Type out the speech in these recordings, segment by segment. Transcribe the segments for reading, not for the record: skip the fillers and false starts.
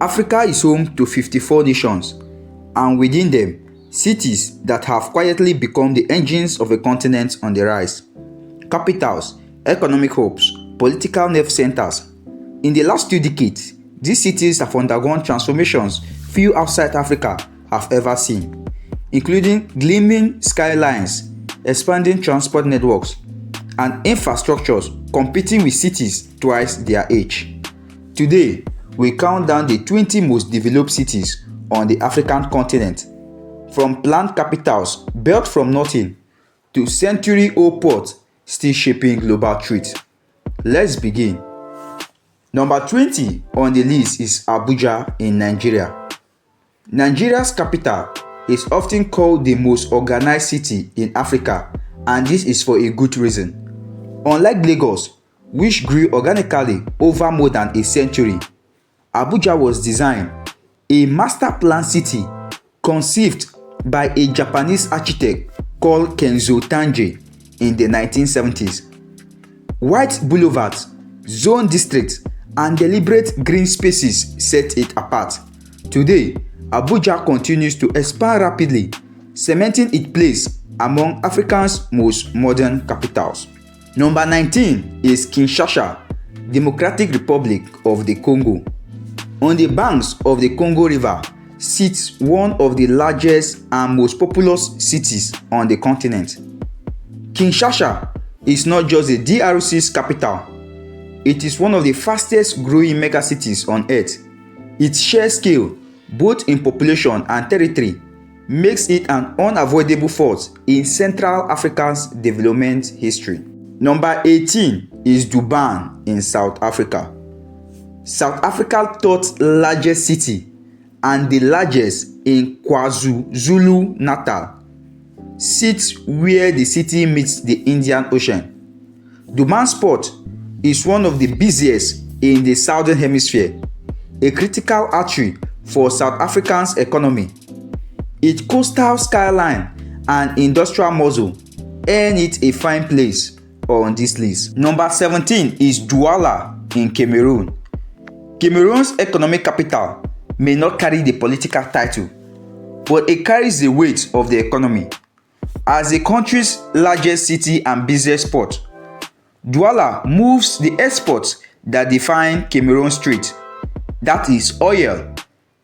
Africa is home to 54 nations, and within them, cities that have quietly become the engines of a continent on the rise. Capitals, economic hubs, political nerve centers. In the last 2 decades, these cities have undergone transformations few outside Africa have ever seen, including gleaming skylines, expanding transport networks, and infrastructures competing with cities twice their age. Today, we count down the 20 most developed cities on the African continent, from planned capitals built from nothing to century-old ports still shaping global trade. Let's begin. Number 20 on the list is Abuja in Nigeria. Nigeria's capital is often called the most organized city in Africa, and this is for a good reason. Unlike Lagos, which grew organically over more than a century, Abuja was designed, a master plan city conceived by a Japanese architect called Kenzo Tange in the 1970s. White boulevards, zone districts, and deliberate green spaces set it apart. Today, Abuja continues to expand rapidly, cementing its place among Africa's most modern capitals. Number 19 is Kinshasa, Democratic Republic of the Congo. On the banks of the Congo River sits one of the largest and most populous cities on the continent. Kinshasa is not just the DRC's capital, it is one of the fastest growing megacities on earth. Its sheer scale, both in population and territory, makes it an unavoidable force in Central Africa's development history. Number 18 is Durban in South Africa. South Africa's third largest city and the largest in KwaZulu-Natal sits where the city meets the Indian Ocean. Durban's port is one of the busiest in the Southern Hemisphere, a critical artery for South Africa's economy. Its coastal skyline and industrial muscle earn it a fine place on this list. Number 17 is Douala in Cameroon. Cameroon's economic capital may not carry the political title, but it carries the weight of the economy. As the country's largest city and busiest port, Douala moves the exports that define Cameroon's trade, that is oil,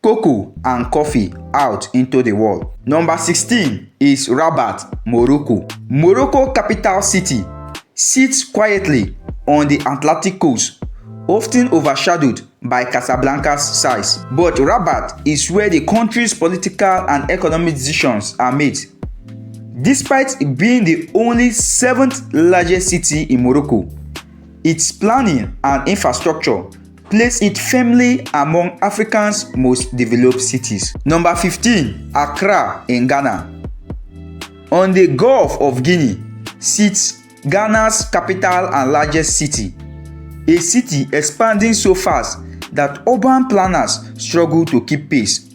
cocoa, and coffee, out into the world. Number 16 is Rabat, Morocco. Morocco's capital city sits quietly on the Atlantic coast, often overshadowed by Casablanca's size. But Rabat is where the country's political and economic decisions are made. Despite being the only 7th largest city in Morocco, its planning and infrastructure place it firmly among Africa's most developed cities. Number 15, Accra in Ghana. On the Gulf of Guinea sits Ghana's capital and largest city, a city expanding so fast that urban planners struggle to keep pace.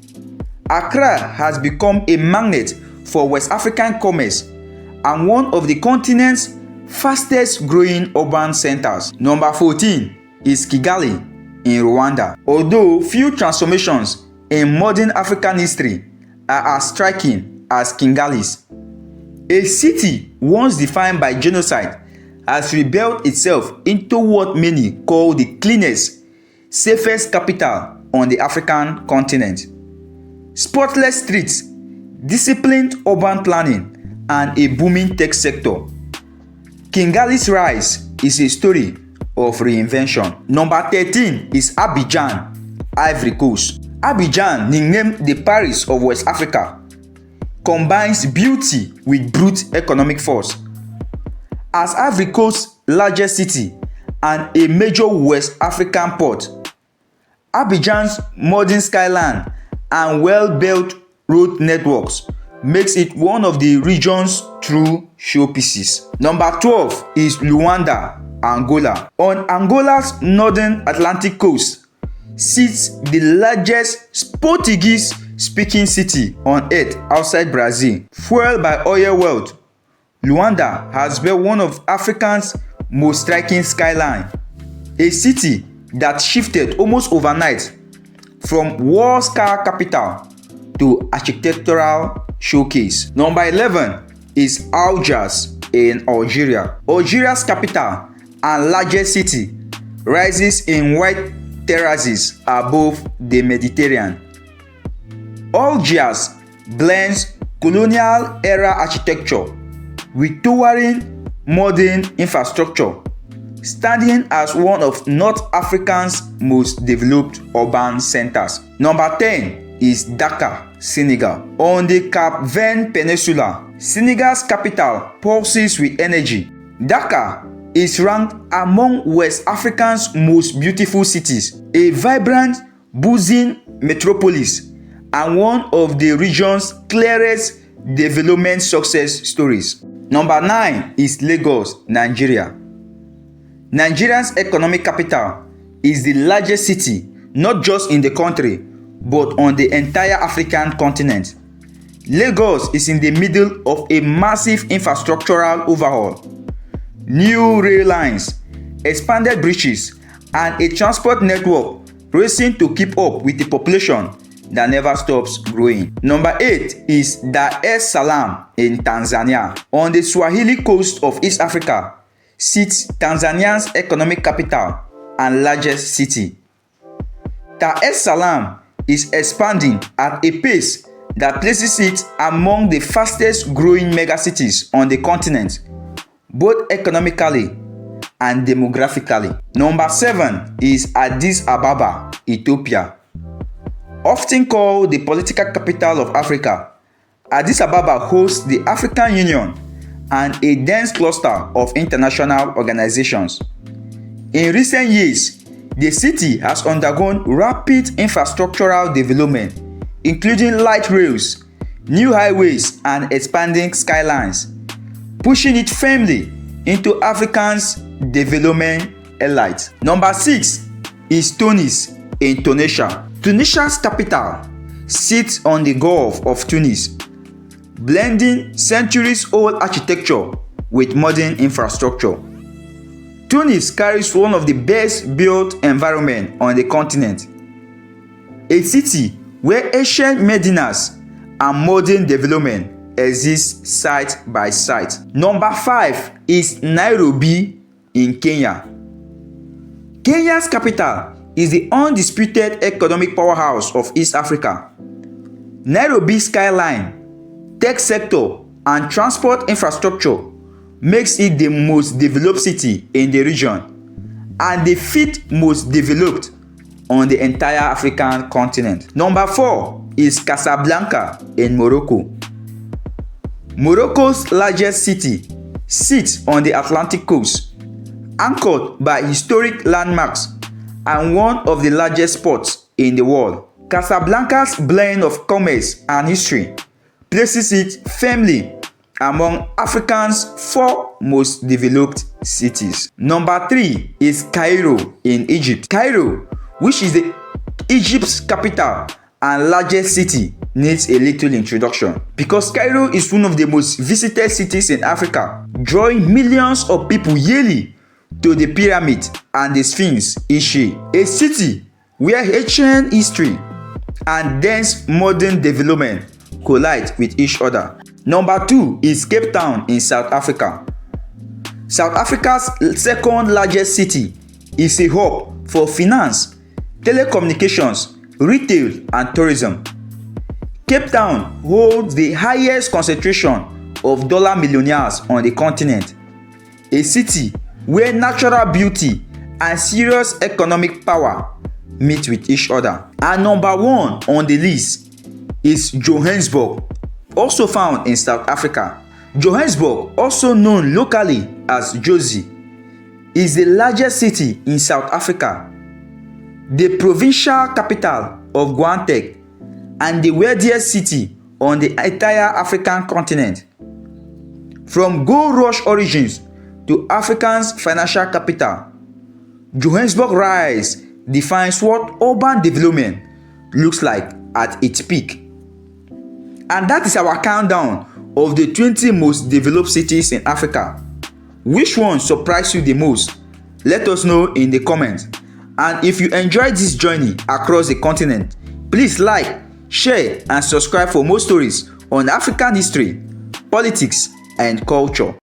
Accra has become a magnet for West African commerce and one of the continent's fastest growing urban centers. Number 14 is Kigali in Rwanda. Although few transformations in modern African history are as striking as Kigali's, a city once defined by genocide has rebuilt itself into what many call the cleanest, safest capital on the African continent. Spotless streets, disciplined urban planning, and a booming tech sector. Kigali's rise is a story of reinvention. Number 13 is Abidjan, Ivory Coast. Abidjan, nicknamed the Paris of West Africa, combines beauty with brute economic force. As Ivory Coast's largest city and a major West African port, Abidjan's modern skyline and well-built road networks makes it one of the region's true showpieces. Number 12 is Luanda, Angola. On Angola's northern Atlantic coast sits the largest Portuguese-speaking city on earth outside Brazil. Fueled by oil wealth, Luanda has built one of Africa's most striking skyline, a city that shifted almost overnight from war scar capital to architectural showcase. Number 11 is Algiers in Algeria. Algeria's capital and largest city rises in white terraces above the Mediterranean. Algiers blends colonial era architecture with towering modern infrastructure, standing as one of North Africa's most developed urban centers. Number 10 is Dakar, Senegal. On the Cap Vert Peninsula, Senegal's capital pulses with energy. Dakar is ranked among West Africa's most beautiful cities, a vibrant, buzzing metropolis, and one of the region's clearest development success stories. Number 9 is Lagos, Nigeria. Nigeria's economic capital is the largest city not just in the country but on the entire African continent. Lagos is in the middle of a massive infrastructural overhaul. New rail lines, expanded bridges, and a transport network racing to keep up with the population that never stops growing. Number 8 is Dar es Salaam in Tanzania. On the Swahili coast of East Africa sits Tanzania's economic capital and largest city. Dar es Salaam is expanding at a pace that places it among the fastest growing megacities on the continent, both economically and demographically. Number 7 is Addis Ababa, Ethiopia. Often called the political capital of Africa, Addis Ababa hosts the African Union and a dense cluster of international organizations. In recent years, the city has undergone rapid infrastructural development, including light rails, new highways, and expanding skylines, pushing it firmly into Africa's development elite. Number 6 is Tunis in Tunisia. Tunisia's capital sits on the Gulf of Tunis, blending centuries-old architecture with modern infrastructure. Tunis carries one of the best-built environments on the continent, a city where ancient medinas and modern development exist side by side. Number 5 is Nairobi in Kenya. Kenya's capital is the undisputed economic powerhouse of East Africa. Nairobi's skyline, tech sector, and transport infrastructure makes it the most developed city in the region and the 5th most developed on the entire African continent. Number 4 is Casablanca in Morocco. Morocco's largest city sits on the Atlantic coast, anchored by historic landmarks and one of the largest ports in the world. Casablanca's blend of commerce and history places it firmly among Africa's 4 most developed cities. Number 3 is Cairo in Egypt. Cairo, which is Egypt's capital and largest city, needs a little introduction because Cairo is one of the most visited cities in Africa, drawing millions of people yearly to the pyramid and the Sphinx each year. A city where ancient history and dense modern development collide with each other. Number 2 is Cape Town in South Africa. South Africa's second largest city is a hub for finance, telecommunications, retail, and tourism. Cape Town holds the highest concentration of dollar millionaires on the continent, a city where natural beauty and serious economic power meet with each other. And number 1 on the list is Johannesburg, also found in South Africa. Johannesburg, also known locally as Jozi, is the largest city in South Africa, the provincial capital of Gauteng, and the wealthiest city on the entire African continent. From gold rush origins to Africa's financial capital, Johannesburg rise defines what urban development looks like at its peak. And that is our countdown of the 20 most developed cities in Africa. Which one surprised you the most? Let us know in the comments. And if you enjoyed this journey across the continent, please like, share, and subscribe for more stories on African history, politics, and culture.